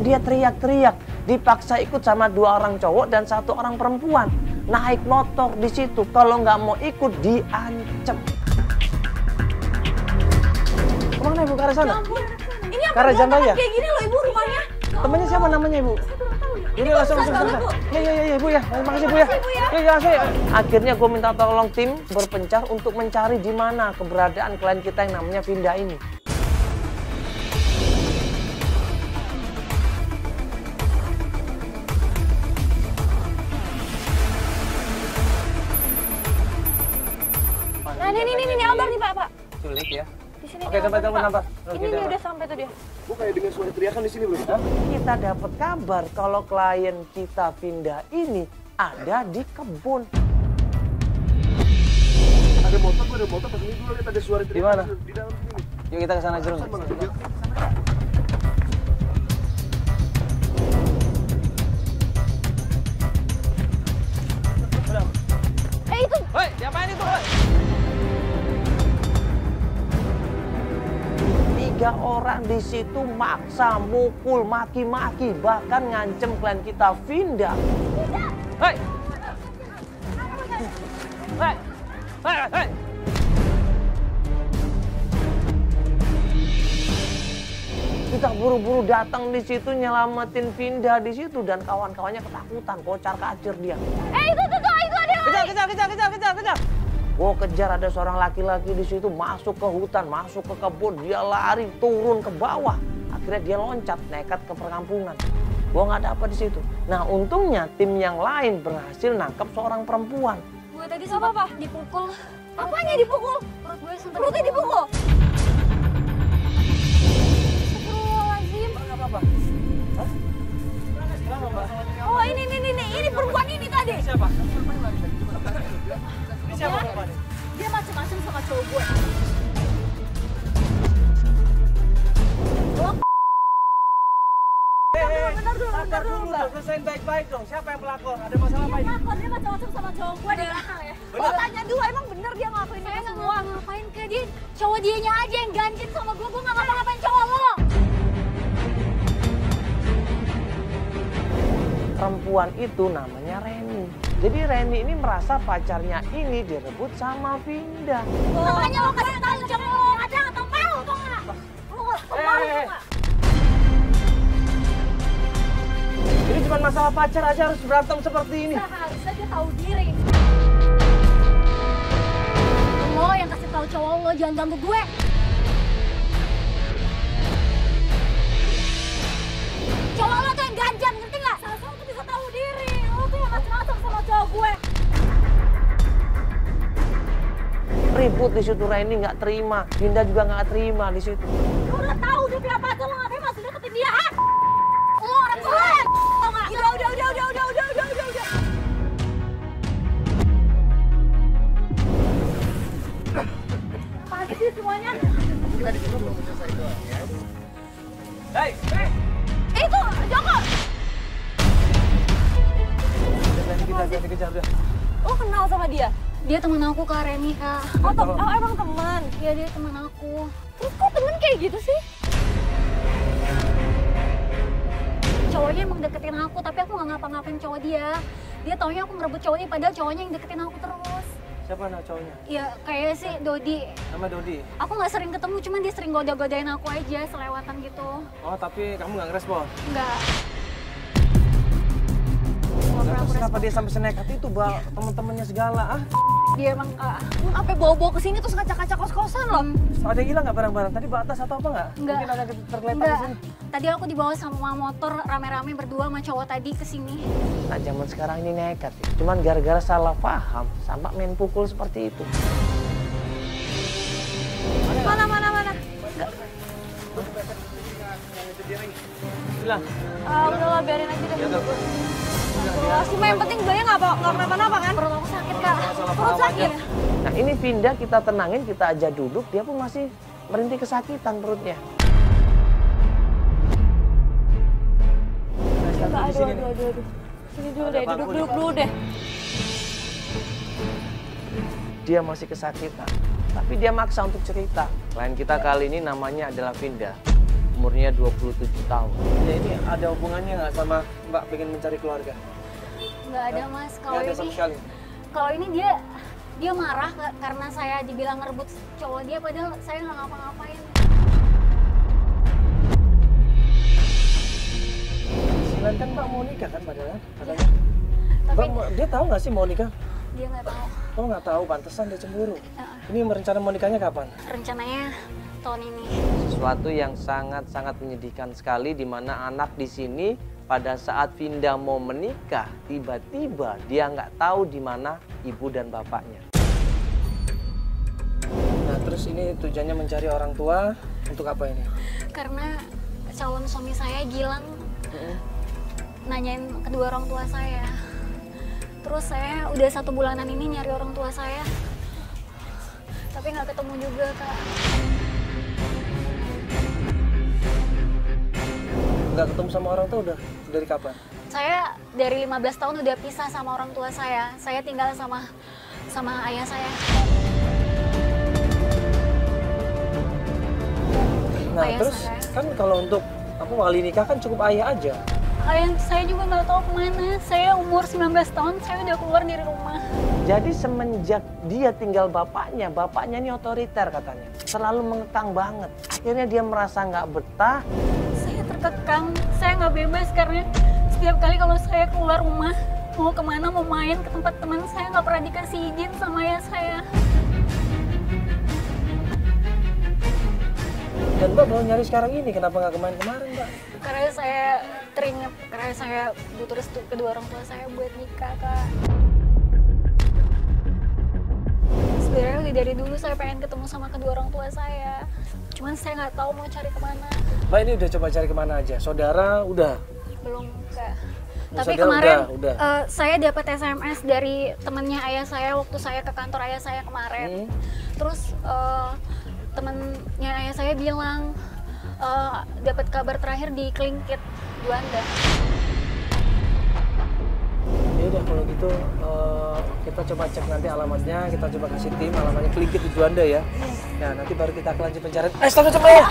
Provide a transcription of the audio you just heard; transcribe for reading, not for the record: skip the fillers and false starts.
Sampai dia teriak-teriak, dipaksa ikut sama 2 orang cowok dan 1 orang perempuan. Naik motor di situ, kalau nggak mau ikut diancam. Kemana Ibu? Ke arah sana? Ya ampun, ini apa Karena berantakan ya? kayak gini loh Ibu rumahnya? Temennya siapa namanya Ibu? Ini langsung. Ya Ibu ya. Makasih Bu ya. Ya saya. Akhirnya gue minta tolong tim berpencar untuk mencari di mana keberadaan klien kita yang namanya Vinda ini. Nah ini Albar nih Pak. Sulit ya. Di sini. Oke, sampai telepon Albar. Ini udah sampai tuh dia. Gue kayak dengar suara teriakan di sini bro. Kita dapat kabar kalau klien kita Vinda ini ada di kebun. Ada motor pas ini gue lihat ada suara teriakan. Di mana? Di dalam sini. Yuk kita ke sana aja. Itu. Woi, diapain itu? 3 orang di situ maksa, mukul, maki-maki, bahkan ngancem klien kita Vinda. Hei! Hei! Kita buru-buru datang di situ nyelamatin Vinda di situ dan kawan-kawannya ketakutan, kocar-kacir dia. Itu ada. Kejar. Gue kejar, ada seorang laki-laki di situ masuk ke hutan, masuk ke kebun, dia lari turun ke bawah. Akhirnya dia loncat nekat ke perkampungan. Gue nggak dapat di situ. Nah untungnya tim yang lain berhasil nangkap seorang perempuan. Gue tadi sempat dipukul. Apanya dipukul? Perutnya dipukul. Astagfirullahaladzim. Nggak apa-apa. Hah? Kenapa Mbak? Oh ini perempuan ini tadi. Siapa? Siapa perempuan ini? Dia macam-macam sama cowok gue. Bentar dulu. Selesain baik-baik dong. Siapa yang pelakor? Ada masalah apa ini? Dia macam-macam sama cowok gue di belakang ya. Lo tanya dulu, emang bener dia ngelakuin itu semua? Ngapain ke dia? Cowok dianya aja yang ganjen sama gue nggak ngapa-ngapain cowok lo. Perempuan itu namanya Reni. Jadi Reni ini merasa pacarnya ini direbut sama Vinda. Makanya lo kasih tahu cowok lo ada atau mau tau nggak? Lo malu nggak? Ini cuma masalah pacar aja harus berantem seperti ini. Seharusnya dia tahu diri. Lo yang kasih tahu cowok lo jangan ganggu gue. Cowok lo tuh yang ganjan, ngerti nggak? Seharusnya lo tuh bisa tahu diri. Lo tuh yang macam-macam sama cowok gue. Ribut di situ, Reni nggak terima, Vinda juga nggak terima di situ. Lo udah tahu dia punya pacar, lo ngapain masih deketin dia? Ah! Lo orang keren. Tau nggak? Udah. Pasti sih semuanya. Kita di sini belum selesai doang ya. Hei! Itu Joko. Kita dikejar dia. Lo kenal sama dia? Dia teman aku Kak Reni, Kak. Oh emang teman? Iya, dia teman aku. Terus kok temen kayak gitu sih? Cowoknya emang deketin aku, tapi aku nggak ngapa-ngapain cowok dia. Dia taunya aku ngerebut cowoknya, padahal cowoknya yang deketin aku terus. Siapa nama cowoknya? Iya, kayaknya sih Dodi. Nama Dodi. Aku nggak sering ketemu, cuman dia sering goda-godain aku aja, selewatan gitu. Oh, tapi kamu nggak ngerespon? Enggak. Terus kenapa dia sampai senekat itu, Bang? Temen-temennya segala, ah? Dia emang, Kak. Sampai bawa-bawa kesini terus ngacak-ngacak kos-kosan loh. Ada yang hilang nggak barang-barang? Tadi batas atau apa nggak? Enggak. Mungkin ada tergeletak di Enggak. sini. Tadi aku dibawa sama motor rame-rame berdua sama cowok tadi ke sini. Nah, zaman sekarang ini nekat ya. Cuman gara-gara salah paham, sampai main pukul seperti itu. Mana? Bilang. Udahlah biarin aja deh. Cuma yang penting dia nggak kenapa-napa kan? Perut aku sakit, Kak. Perut sakit. Nah, ini Vinda kita tenangin, kita aja duduk, dia pun masih berhenti kesakitan perutnya. Aduh. Sini dulu deh, duduk dulu deh. Dia masih kesakitan, tapi dia maksa untuk cerita. Klien kita kali ini namanya adalah Vinda. umurnya 27 tahun. Ya ini ada hubungannya nggak sama Mbak pengen mencari keluarga? Nggak ada mas. Nggak ada sama sekali. Kalau ini dia marah karena saya dibilang ngerebut cowok dia, padahal saya nggak ngapa-ngapain. Silan kan Mbak mau nikah kan padahal katanya. Tapi Mbak, dia tahu nggak sih mau nikah? dia nggak tahu. Oh nggak tahu, pantesan dia cemburu. Heeh. Ini rencana mau nikahnya kapan? Rencananya tahun ini. Sesuatu yang sangat-sangat menyedihkan sekali di mana anak di sini pada saat Vinda mau menikah, tiba-tiba dia nggak tahu di mana ibu dan bapaknya. Nah terus ini tujuannya mencari orang tua untuk apa ini? Karena calon suami saya Gilang nanyain kedua orang tua saya. Terus saya udah 1 bulanan ini nyari orang tua saya, tapi nggak ketemu juga kak. Nggak ketemu sama orang tua udah dari kapan? Saya dari 15 tahun udah pisah sama orang tua saya. Saya tinggal sama ayah saya. Nah Ayah terus saya. kan kalau untuk apa wali nikah kan cukup ayah aja. Ayah saya juga nggak tahu kemana. Saya umur 19 tahun, saya udah keluar dari rumah. Jadi semenjak dia tinggal bapaknya ini otoriter katanya. Selalu mengekang banget. Akhirnya dia merasa nggak betah. Saya terkekang, saya nggak bebas karena setiap kali kalau saya keluar rumah, mau kemana, mau main ke tempat teman, saya nggak pernah dikasih izin sama ayah saya. Dan Mbak baru nyari sekarang ini, kenapa nggak kemarin Mbak? Karena saya teringat, karena saya butuh restu kedua orang tua saya buat nikah, Kak. Sebenarnya udah dari dulu saya pengen ketemu sama kedua orang tua saya. Cuman saya nggak tahu mau cari kemana. Mbak ini udah coba cari kemana aja? Saudara udah? Belum, Kak. Oh, Tapi saudara kemarin udah. saya dapat SMS dari temennya ayah saya waktu saya ke kantor ayah saya kemarin. Terus temennya ayah saya bilang dapat kabar terakhir di Kelingkit, Juanda. Ya udah kalau gitu kita coba cek nanti alamatnya, kita coba kasih tim alamatnya Kelingkit di Juanda ya. Nah nanti baru kita lanjut pencarian. Stop ya.